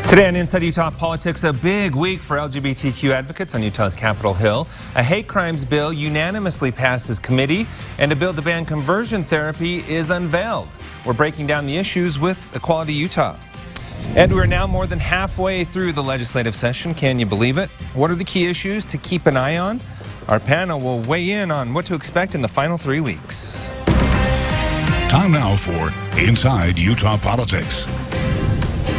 Today on Inside Utah Politics, a big week for LGBTQ advocates on Utah's Capitol Hill. A hate crimes bill unanimously passes committee, and a bill to ban conversion therapy is unveiled. We're breaking down the issues with Equality Utah. And we're now more than halfway through the legislative session. Can you believe it? What are the key issues to keep an eye on? Our panel will weigh in on what to expect in the final 3 weeks. Time now for Inside Utah Politics.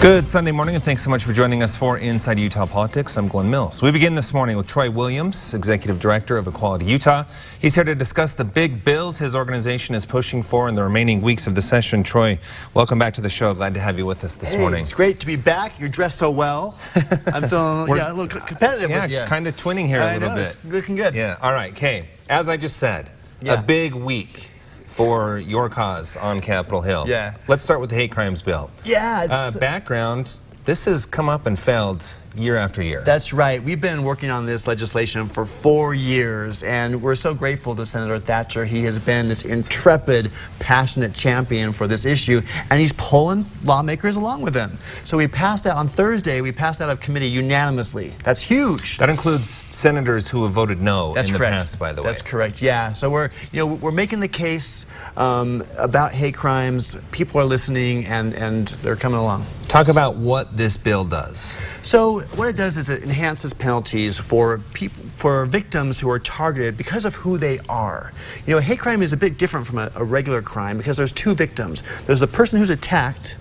Good Sunday morning, and thanks so much for joining us for Inside Utah Politics. I'm Glenn Mills. We begin this morning with Troy Williams, Executive Director of Equality Utah. He's here to discuss the big bills his organization is pushing for in the remaining weeks of the session. Troy, welcome back to the show. Glad to have you with us this morning. It's great to be back. You're dressed so well. I'm feeling a little competitive with you. Yeah, kind of twinning here a little bit. It's looking good. Yeah, all right, Kay. As I just said, a big week for your cause on Capitol Hill. Yeah. Let's start with the hate crimes bill. Yeah. Background, this has come up and failed year after year. That's right. We've been working on this legislation for 4 years, and we're so grateful to Senator Thatcher. He has been this intrepid, passionate champion for this issue, and he's pulling lawmakers along with him. So we passed that on Thursday. We passed out of committee unanimously. That's huge. That includes senators who have voted no in the past, by the way. That's correct. Yeah. So we're making the case about hate crimes. People are listening, and they're coming along. Talk about what this bill does. So what it does is it enhances penalties for victims who are targeted because of who they are. You know, hate crime is a bit different from a regular crime because there's two victims. There's the person who's attacked,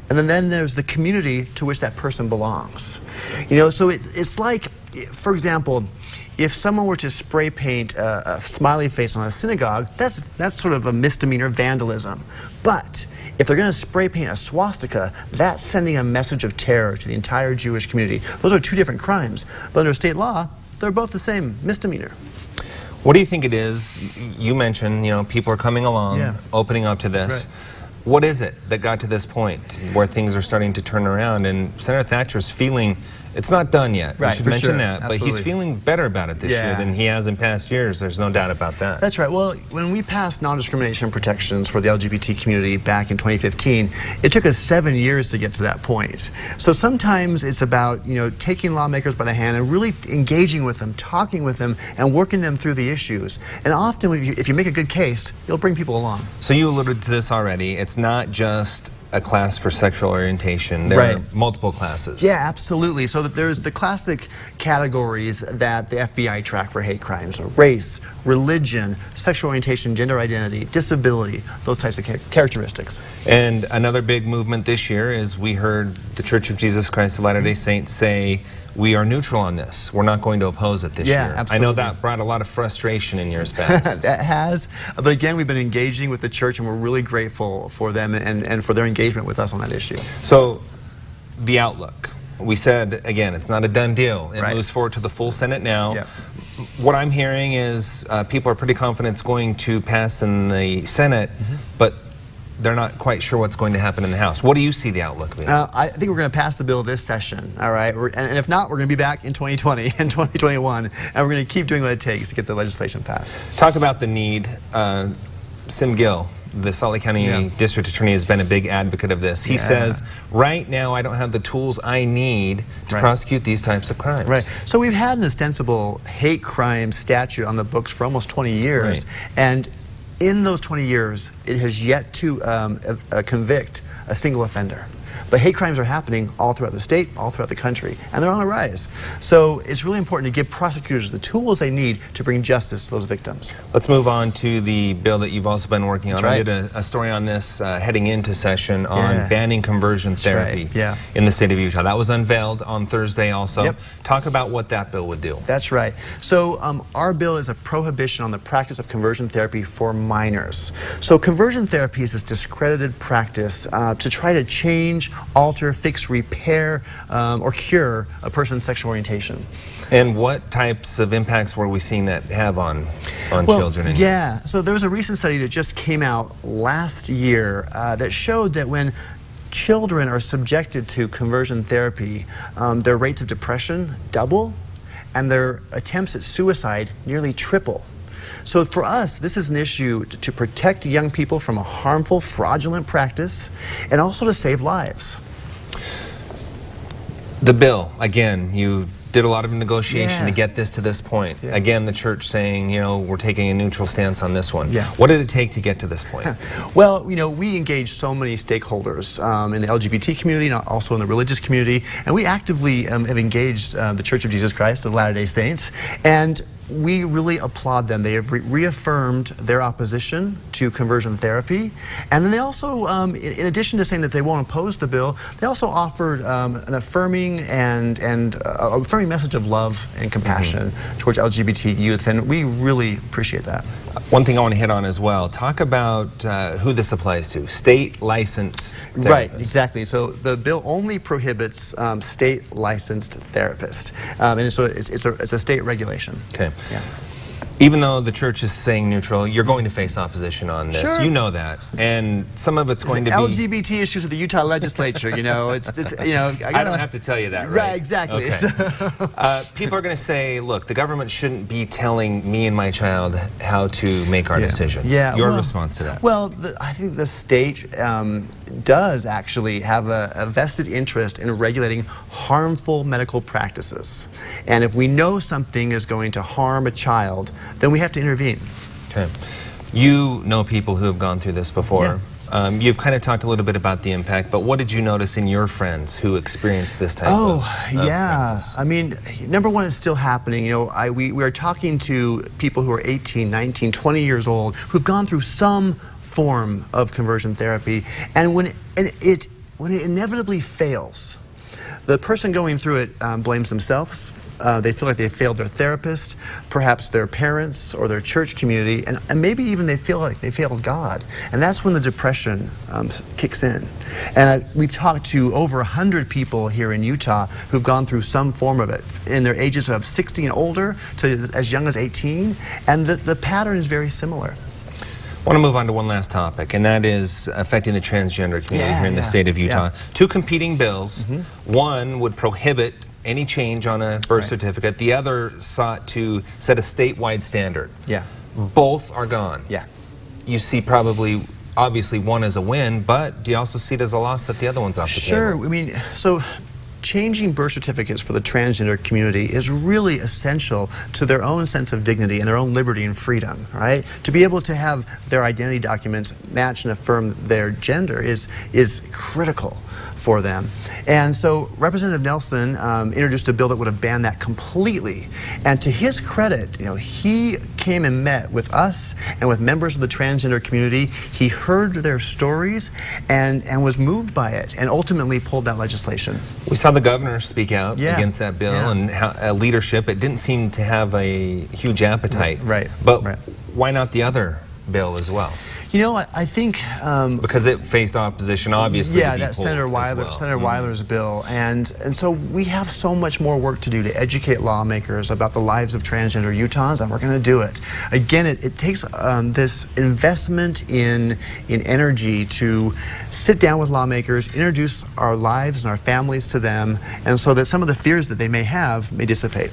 and then there's the community to which that person belongs. You know, so it's like, for example, if someone were to spray paint a smiley face on a synagogue, that's sort of a misdemeanor vandalism. But if they're going to spray paint a swastika, that's sending a message of terror to the entire Jewish community. Those are two different crimes. But under state law, they're both the same misdemeanor. What do you think it is? You mentioned, people are coming along, opening up to this. Right. What is it that got to this point where things are starting to turn around? And Senator Thatcher's feeling it's not done yet. Right, we should mention that. Absolutely. But he's feeling better about it this year than he has in past years. There's no doubt about that. That's right. Well, when we passed non-discrimination protections for the LGBT community back in 2015, it took us 7 years to get to that point. So sometimes it's about, taking lawmakers by the hand and really engaging with them, talking with them, and working them through the issues. And often, if you make a good case, you'll bring people along. So you alluded to this already. It's not just a class for sexual orientation. There are multiple classes. Yeah, absolutely. So that there's the classic categories that the FBI track for hate crimes: or race, religion, sexual orientation, gender identity, disability, those types of characteristics. And another big movement this year is we heard the Church of Jesus Christ of Latter-day Saints say, we are neutral on this. We're not going to oppose it this year. Absolutely. I know that brought a lot of frustration in years past. That has. But again, we've been engaging with the church, and we're really grateful for them and for their engagement with us on that issue. So, the outlook. We said, again, it's not a done deal. It moves forward to the full Senate now. Yep. What I'm hearing is people are pretty confident it's going to pass in the Senate, but they're not quite sure what's going to happen in the House. What do you see the outlook being? I think we're going to pass the bill this session, all right? And if not, we're going to be back in 2020 and 2021, and we're going to keep doing what it takes to get the legislation passed. Talk about the need. Sim Gill, the Salt Lake County District Attorney, has been a big advocate of this. He says, right now I don't have the tools I need to prosecute these types of crimes. Right. So we've had an ostensible hate crime statute on the books for almost 20 years. And in those 20 years, it has yet to convict a single offender. But hate crimes are happening all throughout the state, all throughout the country, and they're on a rise. So it's really important to give prosecutors the tools they need to bring justice to those victims. Let's move on to the bill that you've also been working on. I did a story on this heading into session on banning conversion therapy in the state of Utah. That was unveiled on Thursday also. Talk about what that bill would do. That's right. So our bill is a prohibition on the practice of conversion therapy for minors. So conversion therapy is this discredited practice to try to change, alter, fix, repair, or cure a person's sexual orientation. And what types of impacts were we seeing that have on children? Yeah, so there was a recent study that just came out last year that showed that when children are subjected to conversion therapy, their rates of depression double, and their attempts at suicide nearly triple. So for us, this is an issue to protect young people from a harmful, fraudulent practice, and also to save lives. The bill, again, you did a lot of negotiation Yeah. to get this to this point. Yeah. Again, the church saying, you know, we're taking a neutral stance on this one. Yeah. What did it take to get to this point? Well, you know, we engage so many stakeholders in the LGBT community and also in the religious community, and we actively have engaged the Church of Jesus Christ of Latter-day Saints, and we really applaud them. They have reaffirmed their opposition to conversion therapy, and then they also, in addition to saying that they won't oppose the bill, they also offered an affirming and affirming message of love and compassion towards LGBT youth, and we really appreciate that. One thing I want to hit on as well, talk about who this applies to, state licensed therapists. Right, exactly. So the bill only prohibits state licensed therapists, and so it's a state regulation. Okay. Yeah. Even though the church is saying neutral, you're going to face opposition on this. Sure. You know that, and some of it's going to be LGBT issues with the Utah legislature. You know, it's you know. I don't have to tell you that, right? Right, exactly. Okay. People are going to say, look, the government shouldn't be telling me and my child how to make our decisions. Yeah. Your well, response to that? Well, I think the state does actually have a vested interest in regulating harmful medical practices. And if we know something is going to harm a child, then we have to intervene. Okay. You know people who have gone through this before. Yeah. You've kind of talked a little bit about the impact, but what did you notice in your friends who experienced this type of yeah. practice? I mean, number one, it's still happening. You know, we are talking to people who are 18, 19, 20 years old who've gone through some form of conversion therapy, and when it inevitably fails, the person going through it blames themselves. They feel like they failed their therapist, perhaps their parents or their church community, and maybe even they feel like they failed God. And that's when the depression kicks in. And we've talked to over 100 people here in Utah who've gone through some form of it, in their ages of 60 and older to as young as 18, and the pattern is very similar. I want to move on to one last topic, and that is affecting the transgender community here in the state of Utah. Two competing bills. One would prohibit any change on a birth certificate. The other sought to set a statewide standard. Yeah. Both are gone. Yeah. You see probably, obviously, one as a win, but do you also see it as a loss that the other one's off the table? Sure. I mean, so changing birth certificates for the transgender community is really essential to their own sense of dignity and their own liberty and freedom, right? To be able to have their identity documents match and affirm their gender is critical for them. And so Representative Nelson introduced a bill that would have banned that completely. And to his credit, you know, he came and met with us and with members of the transgender community. He heard their stories and was moved by it and ultimately pulled that legislation. We saw the governor speak out against that bill and leadership. It didn't seem to have a huge appetite. Right. But why not the other bill as well? You know, I think because it faced opposition, obviously. Yeah, that Senator Weiler's bill, and so we have so much more work to do to educate lawmakers about the lives of transgender Utahns, and we're going to do it. Again, it takes this investment in energy to sit down with lawmakers, introduce our lives and our families to them, and so that some of the fears that they may have may dissipate.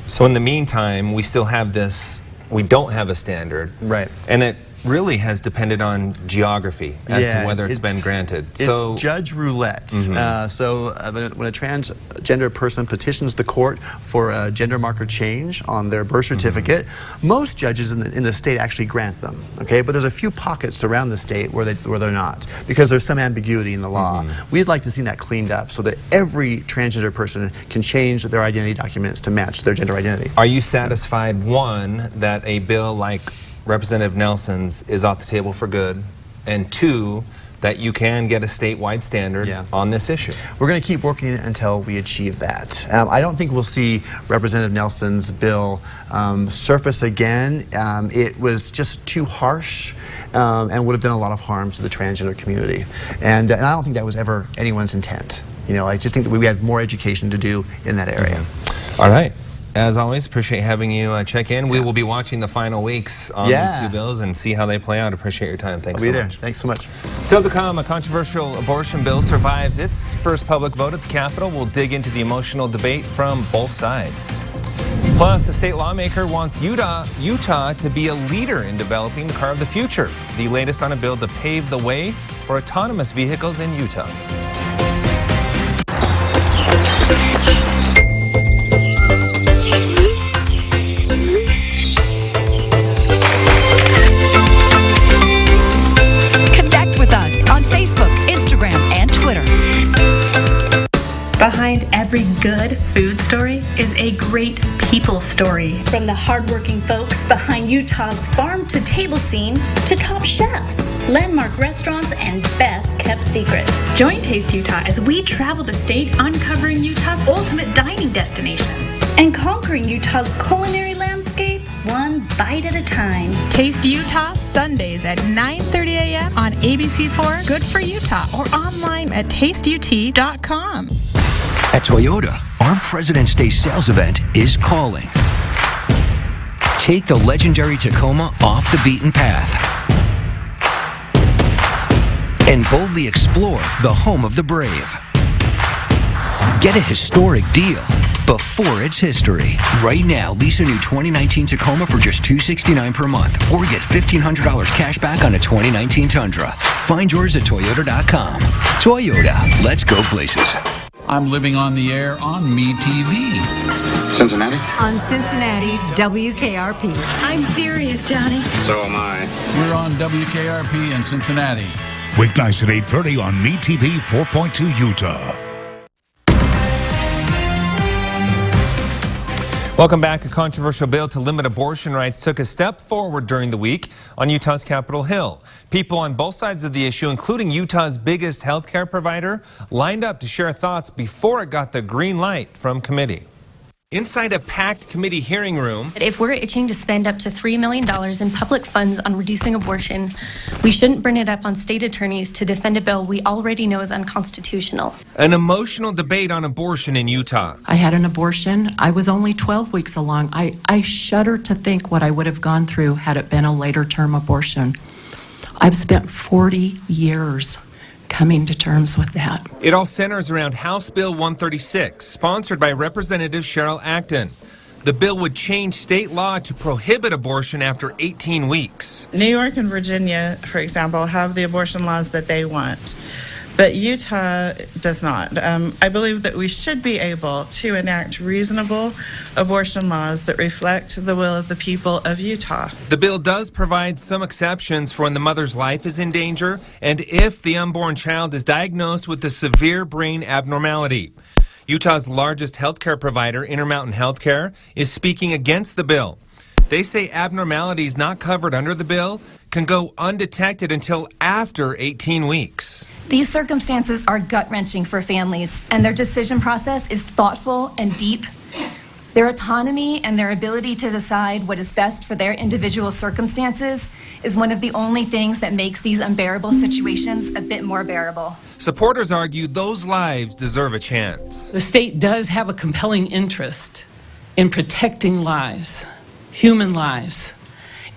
So in the meantime, we still have this. We don't have a standard, right? And it really has depended on geography as to whether it's been granted. So it's judge roulette. When a transgender person petitions the court for a gender marker change on their birth certificate, most judges in the state actually grant them. Okay, but there's a few pockets around the state where they're not, because there's some ambiguity in the law. We'd like to see that cleaned up so that every transgender person can change their identity documents to match their gender identity. Are you satisfied, one, that a bill like Representative Nelson's is off the table for good, and two, that you can get a statewide standard on this issue? We're going to keep working until we achieve that. I don't think we'll see Representative Nelson's bill surface again. It was just too harsh and would have done a lot of harm to the transgender community. And I don't think that was ever anyone's intent. You know, I just think that we had more education to do in that area. All right. As always, appreciate having you check in. We will be watching the final weeks on these two bills and see how they play out. Appreciate your time. Thanks so much. I'll be there. Thanks so much. Still to come, a controversial abortion bill survives its first public vote at the Capitol. We'll dig into the emotional debate from both sides. Plus, a state lawmaker wants Utah to be a leader in developing the car of the future. The latest on a bill to pave the way for autonomous vehicles in Utah. Connect with us on Facebook, Instagram, and Twitter. Behind every good food story is a great people story. From the hardworking folks behind Utah's farm-to-table scene to top chefs, landmark restaurants, and best-kept secrets. Join Taste Utah as we travel the state uncovering Utah's ultimate dining destinations. And conquering Utah's culinary landscape one bite at a time. Taste Utah Sundays at 9:30 a.m. on ABC4 Good for Utah or online at tasteut.com. At Toyota, our President's Day sales event is calling. Take the legendary Tacoma off the beaten path and boldly explore the home of the brave. Get a historic deal before it's history. Right now, lease a new 2019 Tacoma for just $269 per month or get $1,500 cash back on a 2019 Tundra. Find yours at Toyota.com. Toyota, let's go places. I'm living on the air on MeTV. Cincinnati? On Cincinnati, WKRP. I'm serious, Johnny. So am I. We're on WKRP in Cincinnati. Weeknights at 8:30 on MeTV 4.2 Utah. Welcome back. A controversial bill to limit abortion rights took a step forward during the week on Utah's Capitol Hill. People on both sides of the issue, including Utah's biggest healthcare provider, lined up to share thoughts before it got the green light from committee. Inside a packed committee hearing room. If we're itching to spend up to $3 million in public funds on reducing abortion, we shouldn't burn it up on state attorneys to defend a bill we already know is unconstitutional. An emotional debate on abortion in Utah. I had an abortion. I was only 12 weeks along. I shudder to think what I would have gone through had it been a later term abortion. I've spent 40 years coming to terms with that. It all centers around House Bill 136, sponsored by Representative Cheryl Acton. The bill would change state law to prohibit abortion after 18 weeks. New York and Virginia, for example, have the abortion laws that they want, but Utah does not. I believe that we should be able to enact reasonable abortion laws that reflect the will of the people of Utah. The bill does provide some exceptions for when the mother's life is in danger and if the unborn child is diagnosed with a severe brain abnormality. Utah's largest healthcare provider, Intermountain Healthcare, is speaking against the bill. They say abnormalities not covered under the bill can go undetected until after 18 weeks. These circumstances are gut-wrenching for families, and their decision process is thoughtful and deep. Their autonomy and their ability to decide what is best for their individual circumstances is one of the only things that makes these unbearable situations a bit more bearable. Supporters argue those lives deserve a chance. The state does have a compelling interest in protecting lives, human lives,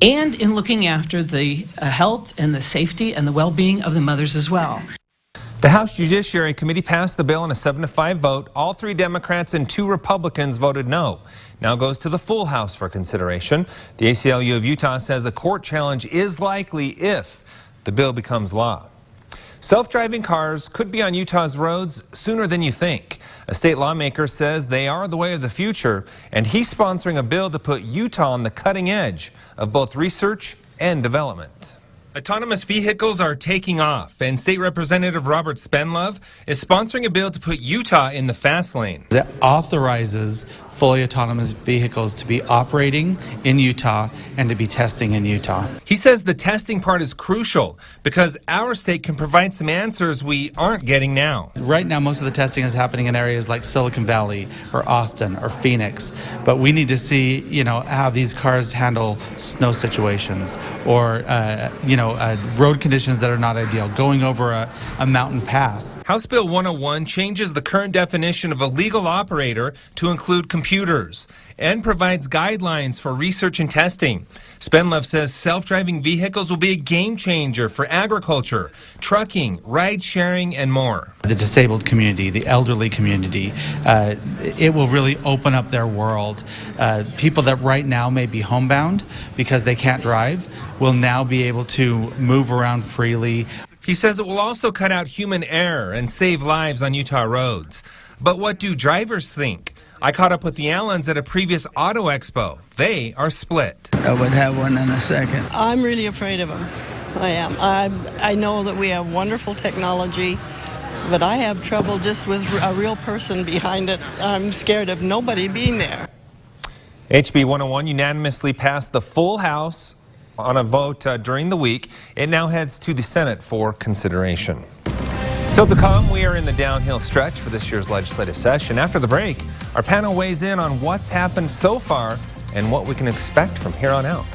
and in looking after the health and the safety and the well-being of the mothers as well. The House Judiciary Committee passed the bill on a 7-5 vote. All 3 Democrats and 2 Republicans voted no. Now goes to the full House for consideration. The ACLU of Utah says a court challenge is likely if the bill becomes law. Self-driving cars could be on Utah's roads sooner than you think. A state lawmaker says they are the way of the future, and he's sponsoring a bill to put Utah on the cutting edge of both research and development. Autonomous vehicles are taking off, and State Representative Robert Spenlove is sponsoring a bill to put Utah in the fast lane. It authorizes fully autonomous vehicles to be operating in Utah and to be testing in Utah. He says the testing part is crucial because our state can provide some answers we aren't getting now. Right now, most of the testing is happening in areas like Silicon Valley or Austin or Phoenix, but we need to see, how these cars handle snow situations or, road conditions that are not ideal, going over a mountain pass. House Bill 101 changes the current definition of a legal operator to include computers and provides guidelines for research and testing. Spenlove says self-driving vehicles will be a game changer for agriculture, trucking, ride-sharing, and more. The disabled community, the elderly community, it will really open up their world. People that right now may be homebound because they can't drive will now be able to move around freely. He says it will also cut out human error and save lives on Utah roads. But what do drivers think? I caught up with the Allens at a previous auto expo. They are split. I would have one in a second. I'm really afraid of them. I am. I know that we have wonderful technology, but I have trouble just with a real person behind it. I'm scared of nobody being there. HB 101 unanimously passed the full House on a vote during the week. It now heads to the Senate for consideration. Still to come, we are in the downhill stretch for this year's legislative session. After the break, our panel weighs in on what's happened so far and what we can expect from here on out.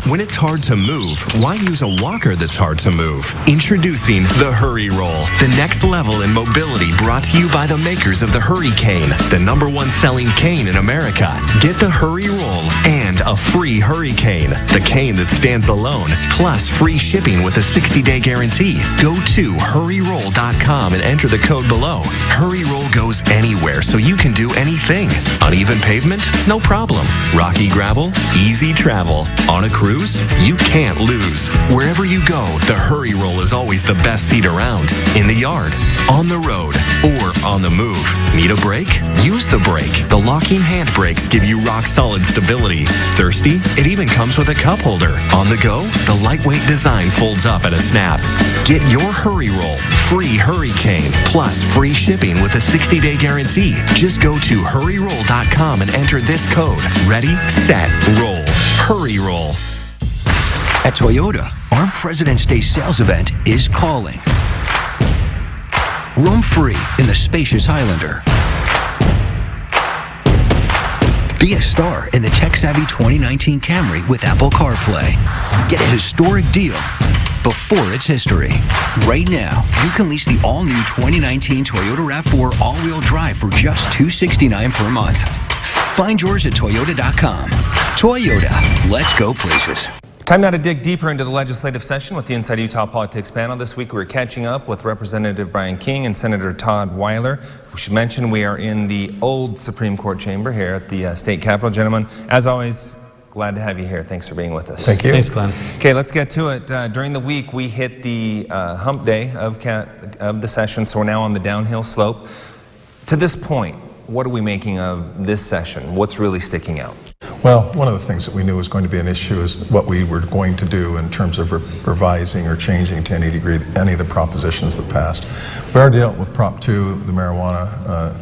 When it's hard to move, why use a walker that's hard to move? Introducing the Hurry Roll, the next level in mobility, brought to you by the makers of the Hurricane, the #1 selling cane in America. Get the Hurry Roll and a free Hurricane, the cane that stands alone, plus free shipping with a 60-day guarantee. Go to hurryroll.com and enter the code below. Hurry Roll goes anywhere, so you can do anything. Uneven pavement? No problem. Rocky gravel? Easy travel. On a cruise? You can't lose. Wherever you go, the Hurry Roll is always the best seat around. In the yard, on the road, or on the move. Need a brake? Use the brake. The locking hand brakes give you rock-solid stability. Thirsty? It even comes with a cup holder. On the go? The lightweight design folds up at a snap. Get your Hurry Roll, free Hurricane, plus free shipping with a 60-day guarantee. Just go to hurryroll.com and enter this code. Ready, set, roll. Hurry Roll. At Toyota, our President's Day sales event is calling. Roam free in the spacious Highlander. Be a star in the tech-savvy 2019 Camry with Apple CarPlay. Get a historic deal before it's history. Right now, you can lease the all-new 2019 Toyota RAV4 all-wheel drive for just $269 per month. Find yours at Toyota.com. Toyota, let's go places. Time now to dig deeper into the legislative session with the Inside Utah Politics panel. This week we're catching up with Representative Brian King and Senator Todd Weiler. We should mention we are in the old Supreme Court chamber here at the state capitol. Gentlemen, as always, glad to have you here. Thanks for being with us. Thank you. Thanks, Glenn. Okay, let's get to it. During the week we hit the hump day of the session, so we're now on the downhill slope. To this point, what are we making of this session? What's really sticking out? Well, one of the things that we knew was going to be an issue is what we were going to do in terms of revising or changing to any degree any of the propositions that passed. We already dealt with Prop 2, the marijuana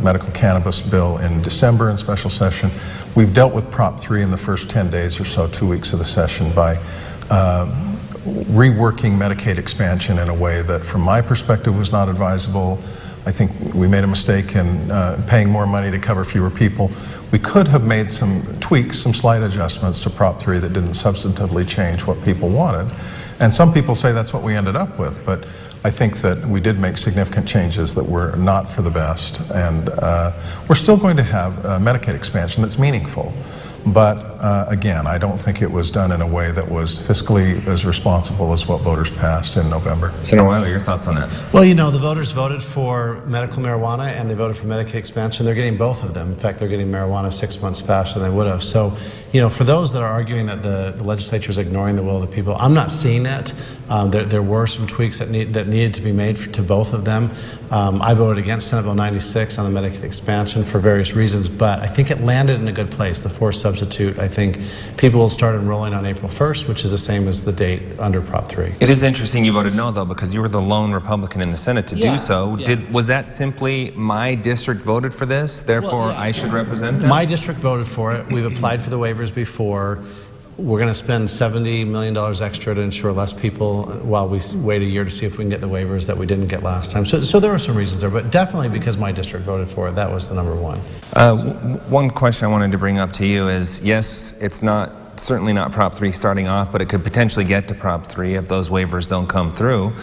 medical cannabis bill, in December in special session. We've dealt with Prop 3 in the first 10 days or so, 2 weeks of the session, by reworking Medicaid expansion in a way that, from my perspective, was not advisable. I think we made a mistake in paying more money to cover fewer people. We could have made some tweaks, some slight adjustments to Prop 3 that didn't substantively change what people wanted. And some people say that's what we ended up with, but I think that we did make significant changes that were not for the best. And we're still going to have Medicaid expansion that's meaningful. But again, I don't think it was done in a way that was fiscally as responsible as what voters passed in November. Senator Weiler, your thoughts on that? Well, you know, the voters voted for medical marijuana and they voted for Medicaid expansion. They're getting both of them. In fact, they're getting marijuana 6 months faster than they would have. So, you know, for those that are arguing that the legislature is ignoring the will of the people, I'm not seeing it. There were some tweaks that needed to be made to both of them. I voted against Senate Bill 96 on the Medicaid expansion for various reasons, but I think it landed in a good place. The forced substitute, I think people will start enrolling on April 1st, which is the same as the date under Prop 3. It is interesting you voted no, though, because you were the lone Republican in the Senate to do so. Yeah. Was that simply my district voted for this, therefore I should represent them? My district voted for it. We've applied for the waivers before. We're going to spend $70 million extra to ensure less people while we wait a year to see if we can get the waivers that we didn't get last time. So there were some reasons there, but definitely because my district voted for it, that was the number one. One question I wanted to bring up to you is, yes, it's certainly not Prop 3 starting off, but it could potentially get to Prop 3 if those waivers don't come through.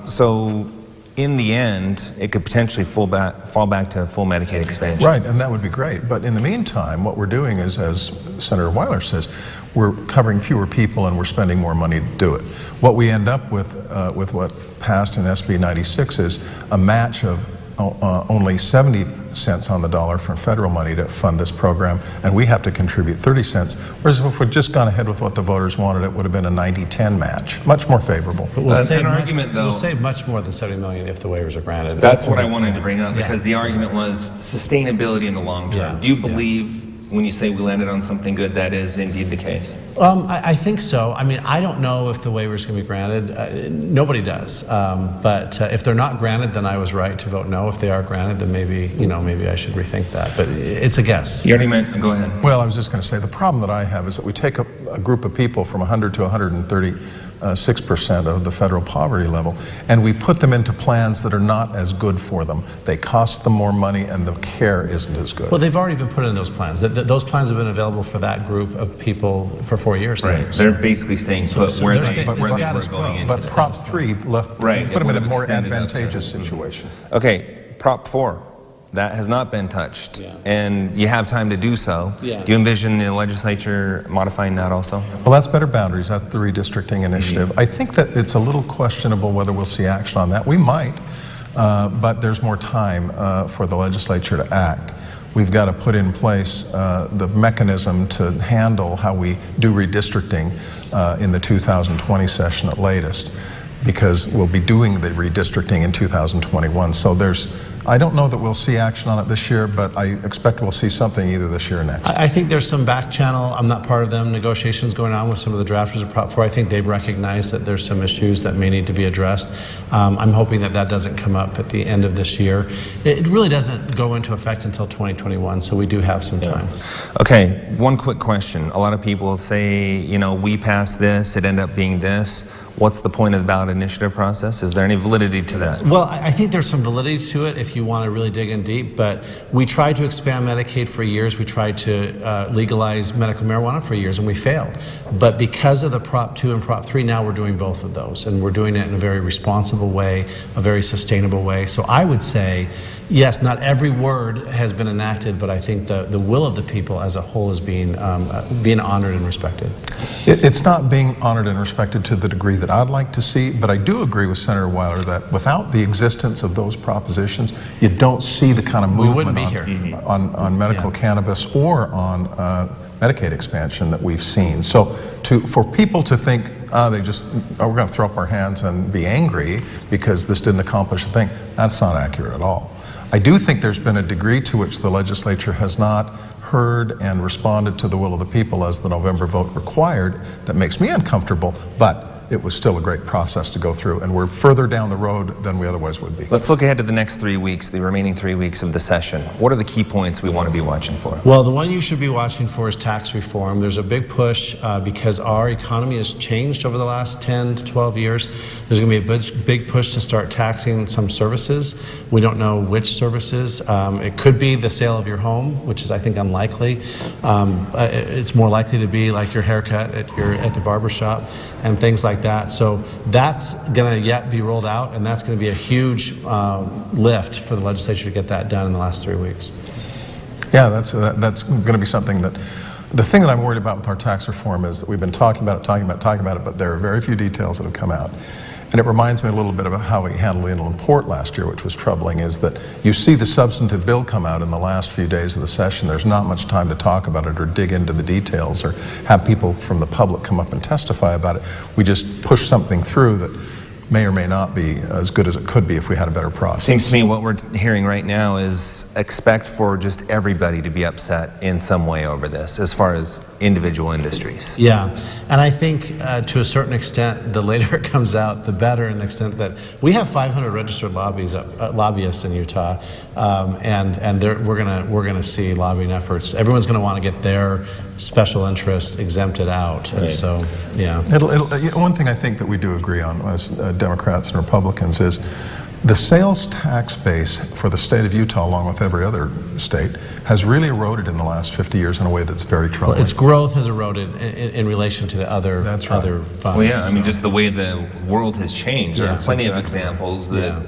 So in the end, it could potentially fall back to full Medicaid expansion. Right, and that would be great. But in the meantime, what we're doing is, as Senator Weiler says, we're covering fewer people and we're spending more money to do it. What we end up with what passed in SB 96 is a match of only 70 cents on the dollar from federal money to fund this program, and we have to contribute 30 cents. Whereas if we'd just gone ahead with what the voters wanted, it would have been a 90-10 match. Much more favorable. But we'll we'll save much more than $70 million if the waivers are granted. That's what I wanted to bring up, because the argument was sustainability in the long term. Do you believe, when you say we landed on something good, that is indeed the case? I think so. I mean, I don't know if the waivers can be granted. Nobody does. But if they're not granted, then I was right to vote no. If they are granted, then maybe I should rethink that. But it's a guess. You already meant, go ahead. Well, I was just going to say, the problem that I have is that we take a group of people from 100 to 136% of the federal poverty level, and we put them into plans that are not as good for them. They cost them more money, and the care isn't as good. Well, they've already been put in those plans. Those plans have been available for that group of people for 4 years now. Right. They're basically staying put where they were going into. But Prop 3 put them in a more advantageous situation. Okay, Prop 4. That has not been touched, and you have time to do so. Do you envision the legislature modifying that also? Well, that's better boundaries. That's the redistricting initiative. I think that it's a little questionable whether we'll see action on that. We might, but there's more time for the legislature to act. We've got to put in place the mechanism to handle how we do redistricting in the 2020 session at latest, because we'll be doing the redistricting in 2021. So I don't know that we'll see action on it this year, but I expect we'll see something either this year or next. I think there's some back channel, I'm not part of them, negotiations going on with some of the drafters of Prop 4. I think they've recognized that there's some issues that may need to be addressed. I'm hoping that doesn't come up at the end of this year. It really doesn't go into effect until 2021, so we do have some time. Okay, one quick question. A lot of people say, we passed this, it ended up being this. What's the point of the ballot initiative process? Is there any validity to that? Well, I think there's some validity to it if you want to really dig in deep, but we tried to expand Medicaid for years. We tried to legalize medical marijuana for years, and we failed. But because of the Prop 2 and Prop 3, now we're doing both of those, and we're doing it in a very responsible way, a very sustainable way. So I would say, yes, not every word has been enacted, but I think the will of the people as a whole is being honored and respected. It's not being honored and respected to the degree that I'd like to see, but I do agree with Senator Weiler that without the existence of those propositions, you don't see the kind of movement on medical cannabis or on Medicaid expansion that we've seen. So for people to think, we're going to throw up our hands and be angry because this didn't accomplish a thing, that's not accurate at all. I do think there's been a degree to which the legislature has not heard and responded to the will of the people as the November vote required that makes me uncomfortable, but it was still a great process to go through, and we're further down the road than we otherwise would be. Let's look ahead to the next 3 weeks, the remaining 3 weeks of the session. What are the key points we want to be watching for? Well, the one you should be watching for is tax reform. There's a big push because our economy has changed over the last 10 to 12 years. There's going to be a big push to start taxing some services. We don't know which services. It could be the sale of your home, which is, I think, unlikely. It's more likely to be like your haircut at the barber shop and things like that. So that's going to yet be rolled out, and that's going to be a huge lift for the legislature to get that done in the last 3 weeks. Yeah, that's going to be something that, the thing that I'm worried about with our tax reform is that we've been talking about it, but there are very few details that have come out. And it reminds me a little bit of how we handled the Inland Port last year, which was troubling, is that you see the substantive bill come out in the last few days of the session. There's not much time to talk about it or dig into the details or have people from the public come up and testify about it. We just push something through that may or may not be as good as it could be if we had a better process. Seems to me what we're hearing right now is expect for just everybody to be upset in some way over this, as far as individual industries. Yeah, and I think to a certain extent, the later it comes out, the better, in the extent that we have 500 registered lobbyists in Utah, and we're gonna see lobbying efforts. Everyone's going to want to get their special interest exempted out, and so yeah. One thing I think that we do agree on as Democrats and Republicans is the sales tax base for the state of Utah, along with every other state, has really eroded in the last 50 years in a way that's very troubling. Well, its growth has eroded in relation to the other funds. Well, yeah, I mean, just the way the world has changed. There are plenty of examples that,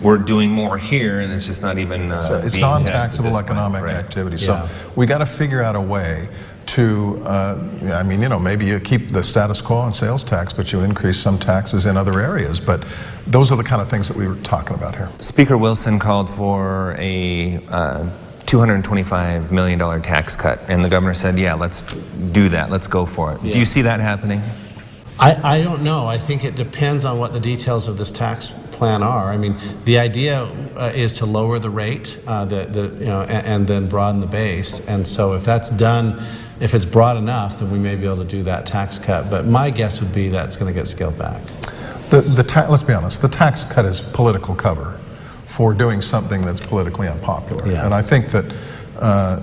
we're doing more here, and it's just not even it's non-taxable economic activity. So we got to figure out a way to, I mean, you know, maybe you keep the status quo on sales tax, but you increase some taxes in other areas. But those are the kind of things that we were talking about here. Speaker Wilson called for a $225 million tax cut, and the governor said, yeah, let's do that. Let's go for it. Yeah. Do you see that happening? I don't know. I think it depends on what the details of this tax plan are. I mean, the idea is to lower the rate, and then broaden the base. And so if that's done, if it's broad enough, then we may be able to do that tax cut. But my guess would be that's going to get scaled back. Let's be honest, the tax cut is political cover for doing something that's politically unpopular. Yeah. And I think that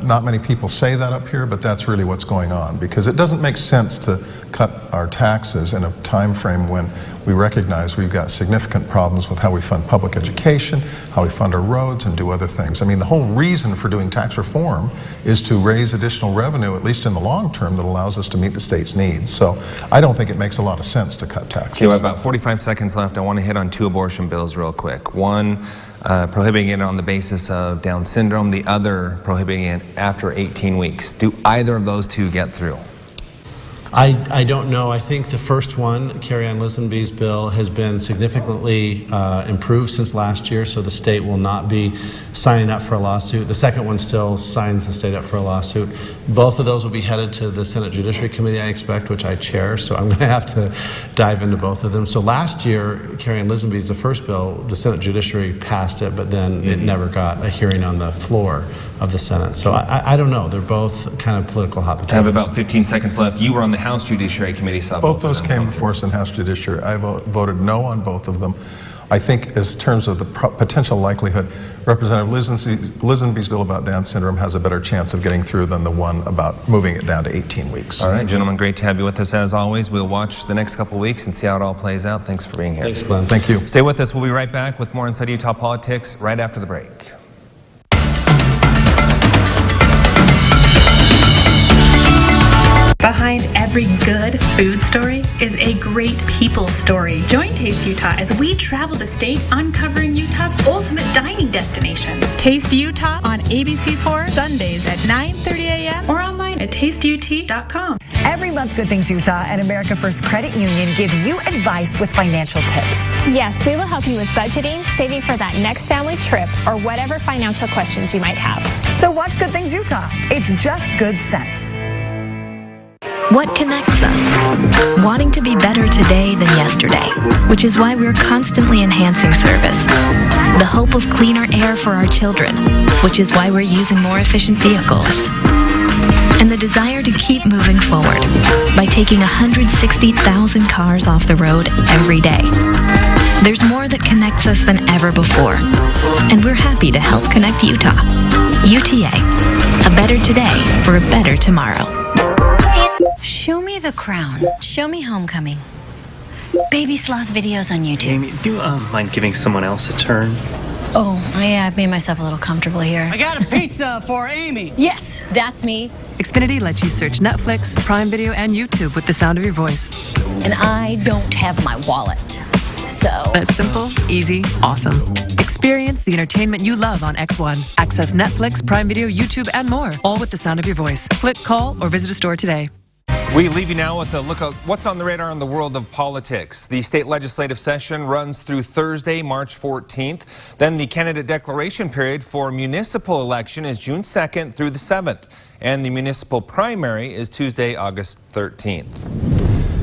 not many people say that up here, but that's really what's going on, because it doesn't make sense to cut our taxes in a time frame when we recognize we've got significant problems with how we fund public education, how we fund our roads, and do other things. I mean, the whole reason for doing tax reform is to raise additional revenue, at least in the long term, that allows us to meet the state's needs. So I don't think it makes a lot of sense to cut taxes. Okay, we have about 45 seconds left. I want to hit on 2 abortion bills real quick. One, prohibiting it on the basis of Down syndrome, the other prohibiting it after 18 weeks. Do either of those 2 get through? I don't know. I think the first one, Carrie-Ann Lisenby's bill, has been significantly improved since last year, so the state will not be signing up for a lawsuit. The second one still signs the state up for a lawsuit. Both of those will be headed to the Senate Judiciary Committee, I expect, which I chair, so I'm going to have to dive into both of them. So last year, Carrie-Ann Lisenby's, the first bill, the Senate Judiciary passed it, but then it never got a hearing on the floor of the Senate. So I don't know. They're both kind of political hot potatoes. I have about 15 seconds left. You were on the House Judiciary Committee. Saw both those came before us in House Judiciary. I voted no on both of them. I think, as terms of the potential likelihood, Representative Lisenby's bill about Down syndrome has a better chance of getting through than the one about moving it down to 18 weeks. All right, gentlemen, great to have you with us as always. We'll watch the next couple weeks and see how it all plays out. Thanks for being here. Thanks, Glenn. Thank you. Stay with us. We'll be right back with more Inside Utah Politics right after the break. Behind every good food story is a great people story. Join Taste Utah as we travel the state uncovering Utah's ultimate dining destinations. Taste Utah on ABC4 Sundays at 9:30 a.m. or online at tasteut.com. Every month, Good Things Utah and America First Credit Union give you advice with financial tips. Yes, we will help you with budgeting, saving for that next family trip, or whatever financial questions you might have. So watch Good Things Utah. It's just good sense. What connects us? Wanting to be better today than yesterday, which is why we're constantly enhancing service. The hope of cleaner air for our children, which is why we're using more efficient vehicles. And the desire to keep moving forward by taking 160,000 cars off the road every day. There's more that connects us than ever before, and we're happy to help connect Utah. UTA, a better today for a better tomorrow. Show me the crown. Show me homecoming. Baby sloth videos on YouTube. Amy, do you mind giving someone else a turn? Oh, I've made myself a little comfortable here. I got a pizza for Amy. Yes, that's me. Xfinity lets you search Netflix, Prime Video, and YouTube with the sound of your voice. And I don't have my wallet, so... That's simple, easy, awesome. Experience the entertainment you love on X1. Access Netflix, Prime Video, YouTube, and more, all with the sound of your voice. Click, call, or visit a store today. We leave you now with a look at what's on the radar in the world of politics. The state legislative session runs through Thursday, March 14th. Then the candidate declaration period for municipal election is June 2nd through the 7th. And the municipal primary is Tuesday, August 13th.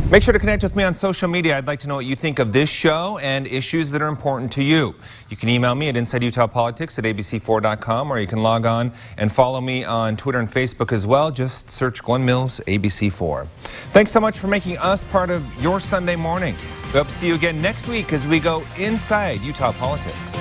Make sure to connect with me on social media. I'd like to know what you think of this show and issues that are important to you. You can email me at InsideUtahPolitics@abc4.com, or you can log on and follow me on Twitter and Facebook as well. Just search Glenn Mills ABC4. Thanks so much for making us part of your Sunday morning. We hope to see you again next week as we go inside Utah politics.